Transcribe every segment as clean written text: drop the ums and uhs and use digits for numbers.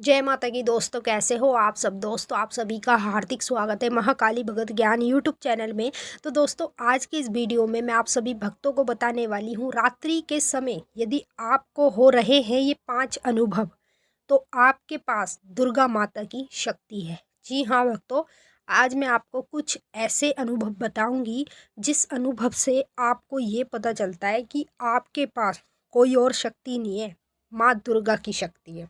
जय माता की दोस्तों, कैसे हो आप सब। दोस्तों, आप सभी का हार्दिक स्वागत है महाकाली भगत ज्ञान यूट्यूब चैनल में। तो दोस्तों, आज की इस वीडियो में मैं आप सभी भक्तों को बताने वाली हूँ, रात्रि के समय यदि आपको हो रहे हैं ये 5 अनुभव, तो आपके पास दुर्गा माता की शक्ति है। जी हाँ भक्तों, आज मैं आपको कुछ ऐसे अनुभव बताऊंगी जिस अनुभव से आपको ये पता चलता है कि आपके पास कोई और शक्ति नहीं है, माँ दुर्गा की शक्ति है।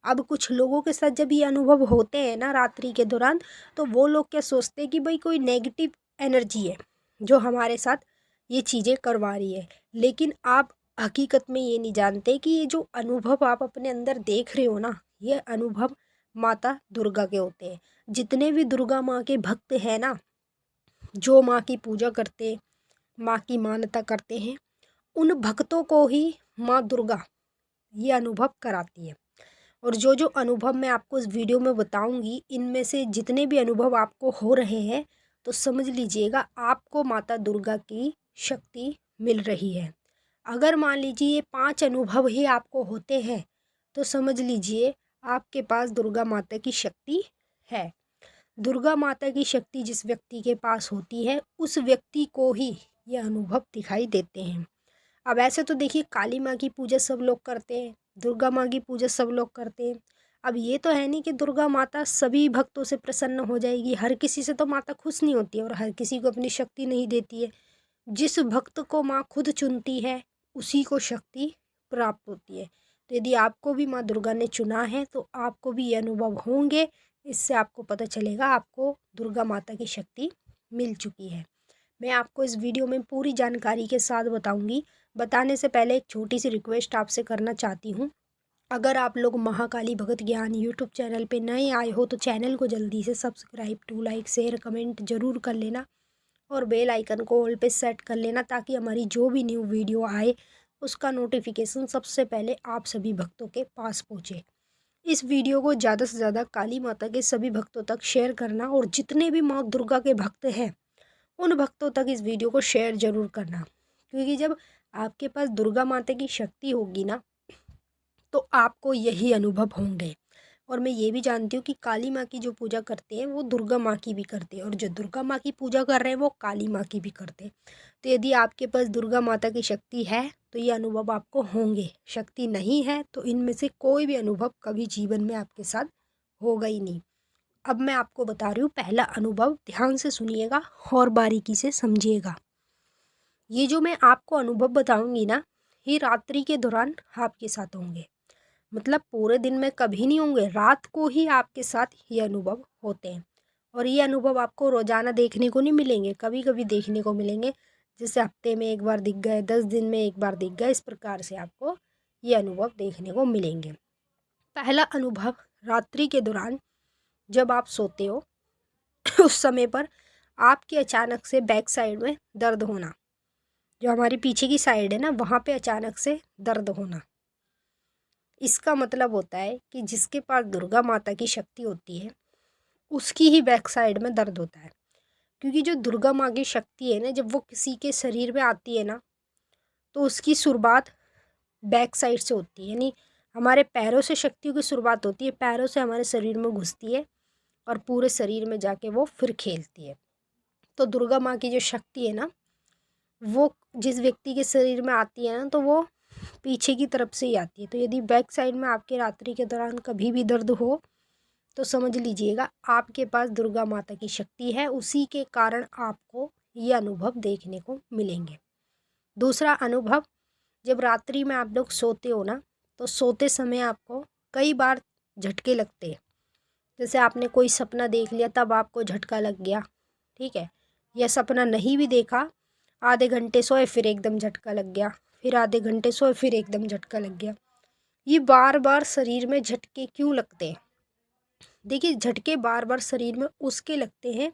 अब कुछ लोगों के साथ जब ये अनुभव होते हैं ना रात्रि के दौरान, तो वो लोग क्या सोचते हैं कि भाई कोई नेगेटिव एनर्जी है जो हमारे साथ ये चीज़ें करवा रही है। लेकिन आप हकीकत में ये नहीं जानते कि ये जो अनुभव आप अपने अंदर देख रहे हो ना, ये अनुभव माता दुर्गा के होते हैं। जितने भी दुर्गा माँ के भक्त हैं ना, जो माँ की पूजा करते, माँ की मान्यता करते हैं, उन भक्तों को ही माँ दुर्गा ये अनुभव कराती है। और जो जो अनुभव मैं आपको इस वीडियो में बताऊंगी, इनमें से जितने भी अनुभव आपको हो रहे हैं, तो समझ लीजिएगा आपको माता दुर्गा की शक्ति मिल रही है। अगर मान लीजिए ये 5 अनुभव ही आपको होते हैं, तो समझ लीजिए आपके पास दुर्गा माता की शक्ति है। दुर्गा माता की शक्ति जिस व्यक्ति के पास होती है, उस व्यक्ति को ही ये अनुभव दिखाई देते हैं। अब ऐसे तो देखिए, काली माँ की पूजा सब लोग करते हैं, दुर्गा माँ की पूजा सब लोग करते हैं। अब ये तो है नहीं कि दुर्गा माता सभी भक्तों से प्रसन्न हो जाएगी। हर किसी से तो माता खुश नहीं होती है और हर किसी को अपनी शक्ति नहीं देती है। जिस भक्त को माँ खुद चुनती है, उसी को शक्ति प्राप्त होती है। तो यदि आपको भी माँ दुर्गा ने चुना है, तो आपको भी ये अनुभव होंगे। इससे आपको पता चलेगा आपको दुर्गा माता की शक्ति मिल चुकी है। मैं आपको इस वीडियो में पूरी जानकारी के साथ बताऊंगी। बताने से पहले एक छोटी सी रिक्वेस्ट आपसे करना चाहती हूँ। अगर आप लोग महाकाली भगत ज्ञान यूट्यूब चैनल पे नए आए हो, तो चैनल को जल्दी से subscribe, to like, share, comment जरूर कर लेना और बेल आइकन को ऑल पे सेट कर लेना, ताकि हमारी जो भी न्यू वीडियो आए उसका नोटिफिकेशन सबसे पहले आप सभी भक्तों के पास पहुँचे। इस वीडियो को ज़्यादा से ज़्यादा काली माता के सभी भक्तों तक शेयर करना, और जितने भी माँ दुर्गा के भक्त हैं उन भक्तों तक इस वीडियो को शेयर ज़रूर करना। क्योंकि जब आपके पास दुर्गा माता की शक्ति होगी ना, तो आपको यही अनुभव होंगे। और मैं ये भी जानती हूँ कि काली माँ की जो पूजा करते हैं वो दुर्गा माँ की भी करते हैं, और जो दुर्गा माँ की पूजा कर रहे हैं वो काली माँ की भी करते हैं। तो यदि आपके पास दुर्गा माता की शक्ति है, तो ये अनुभव आपको होंगे। शक्ति नहीं है तो इनमें से कोई भी अनुभव कभी जीवन में आपके साथ होगा ही नहीं। अब मैं आपको बता रही हूँ पहला अनुभव, ध्यान से सुनिएगा और बारीकी से समझिएगा। ये जो मैं आपको अनुभव बताऊंगी ना, ये रात्रि के दौरान आपके साथ होंगे। मतलब पूरे दिन में कभी नहीं होंगे, रात को ही आपके साथ ये अनुभव होते हैं। और ये अनुभव आपको रोजाना देखने को नहीं मिलेंगे, कभी कभी देखने को मिलेंगे। जैसे हफ्ते में एक बार दिख गए, 10 दिन में एक बार दिख गए, इस प्रकार से आपको ये अनुभव देखने को मिलेंगे। पहला अनुभव, रात्रि के दौरान जब आप सोते हो उस समय पर आपके अचानक से बैक साइड में दर्द होना, जो हमारी पीछे की साइड है ना, वहाँ पे अचानक से दर्द होना। इसका मतलब होता है कि जिसके पास दुर्गा माता की शक्ति होती है, उसकी ही बैक साइड में दर्द होता है। क्योंकि जो दुर्गा माँ की शक्ति है ना, जब वो किसी के शरीर में आती है ना, तो उसकी शुरुआत बैक साइड से होती है। यानी हमारे पैरों से शक्तियों की शुरुआत होती है, पैरों से हमारे शरीर में घुसती है और पूरे शरीर में जाके वो फिर खेलती है। तो दुर्गा माँ की जो शक्ति है ना, वो जिस व्यक्ति के शरीर में आती है ना, तो वो पीछे की तरफ से ही आती है। तो यदि बैक साइड में आपके रात्रि के दौरान कभी भी दर्द हो, तो समझ लीजिएगा आपके पास दुर्गा माता की शक्ति है, उसी के कारण आपको ये अनुभव देखने को मिलेंगे। दूसरा अनुभव, जब रात्रि में आप लोग सोते हो ना, तो सोते समय आपको कई बार झटके लगते हैं। जैसे आपने कोई सपना देख लिया, तब आपको झटका लग गया, ठीक है। या सपना नहीं भी देखा, आधे घंटे सोए फिर एकदम झटका लग गया, फिर आधे घंटे सोए फिर एकदम झटका लग गया। ये बार बार शरीर में झटके क्यों लगते हैं? देखिए, झटके बार बार शरीर में उसके लगते हैं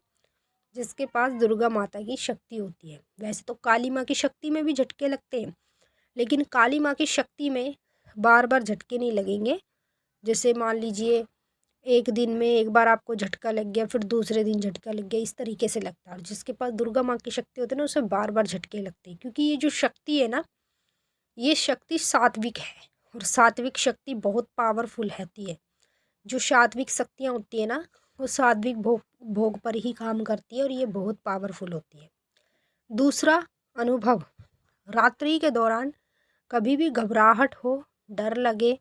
जिसके पास दुर्गा माता की शक्ति होती है। वैसे तो काली माँ की शक्ति में भी झटके लगते हैं, लेकिन काली माँ की शक्ति में बार बार झटके नहीं लगेंगे। जैसे मान लीजिए एक दिन में एक बार आपको झटका लग गया, फिर दूसरे दिन झटका लग गया, इस तरीके से लगता है। और जिसके पास दुर्गा माँ की शक्ति होती है ना, उसे बार बार झटके लगते हैं। क्योंकि ये जो शक्ति है ना, ये शक्ति सात्विक है, और सात्विक शक्ति बहुत पावरफुल रहती है। जो सात्विक शक्तियाँ होती है ना, वो सात्विक भोग भोग पर ही काम करती है और ये बहुत पावरफुल होती है। दूसरा अनुभव, रात्रि के दौरान कभी भी घबराहट हो, डर लगे,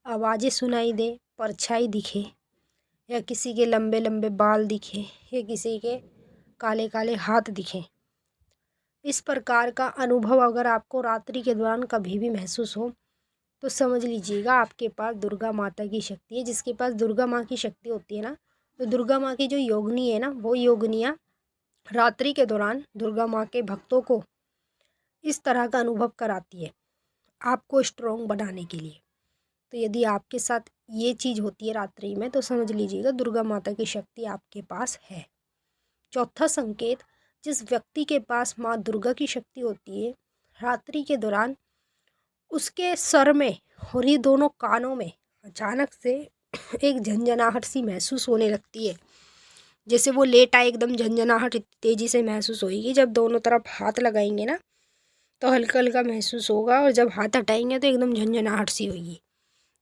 आवाज़ें सुनाई दे, परछाई दिखे या किसी के लंबे लंबे बाल दिखे या किसी के काले काले हाथ दिखें, इस प्रकार का अनुभव अगर आपको रात्रि के दौरान कभी भी महसूस हो तो समझ लीजिएगा आपके पास दुर्गा माता की शक्ति है। जिसके पास दुर्गा माँ की शक्ति होती है ना, तो दुर्गा माँ की जो योगिनी है ना, वो योगिनियाँ रात्रि के दौरान दुर्गा माँ के भक्तों को इस तरह का अनुभव कराती है आपको स्ट्रॉन्ग बनाने के लिए। तो यदि आपके साथ ये चीज़ होती है रात्रि में तो समझ लीजिएगा दुर्गा माता की शक्ति आपके पास है। चौथा संकेत, जिस व्यक्ति के पास माँ दुर्गा की शक्ति होती है, रात्रि के दौरान उसके सर में और ये दोनों कानों में अचानक से एक झंझनाहट सी महसूस होने लगती है। जैसे वो लेटा है, एकदम झंझनाहट तेज़ी से महसूस होगी। जब दोनों तरफ हाथ लगाएंगे ना तो हल्का हल्का महसूस होगा, और जब हाथ हटाएंगे तो एकदम झंझनाहट सी होगी।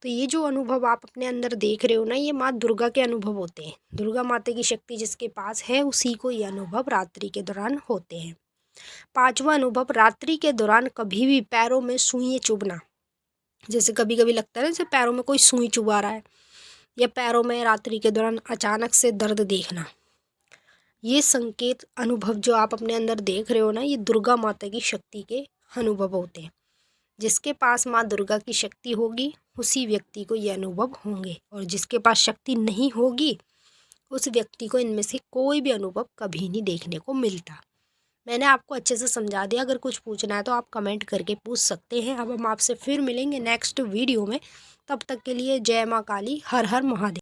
तो ये जो अनुभव आप अपने अंदर देख रहे हो ना, ये माँ दुर्गा के अनुभव होते हैं। दुर्गा माता की शक्ति जिसके पास है उसी को ये अनुभव रात्रि के दौरान होते हैं। पांचवा अनुभव, रात्रि के दौरान कभी भी पैरों में सुइयां चुभना। जैसे कभी कभी लगता है ना जैसे पैरों में कोई सुई चुभा रहा है, या पैरों में रात्रि के दौरान अचानक से दर्द देखना। ये संकेत अनुभव जो आप अपने अंदर देख रहे हो ना, ये दुर्गा माता की शक्ति के अनुभव होते हैं। जिसके पास माँ दुर्गा की शक्ति होगी उसी व्यक्ति को ये अनुभव होंगे, और जिसके पास शक्ति नहीं होगी उस व्यक्ति को इनमें से कोई भी अनुभव कभी नहीं देखने को मिलता। मैंने आपको अच्छे से समझा दिया। अगर कुछ पूछना है तो आप कमेंट करके पूछ सकते हैं। अब हम आपसे फिर मिलेंगे नेक्स्ट वीडियो में। तब तक के लिए जय माँ काली, हर हर महादेव।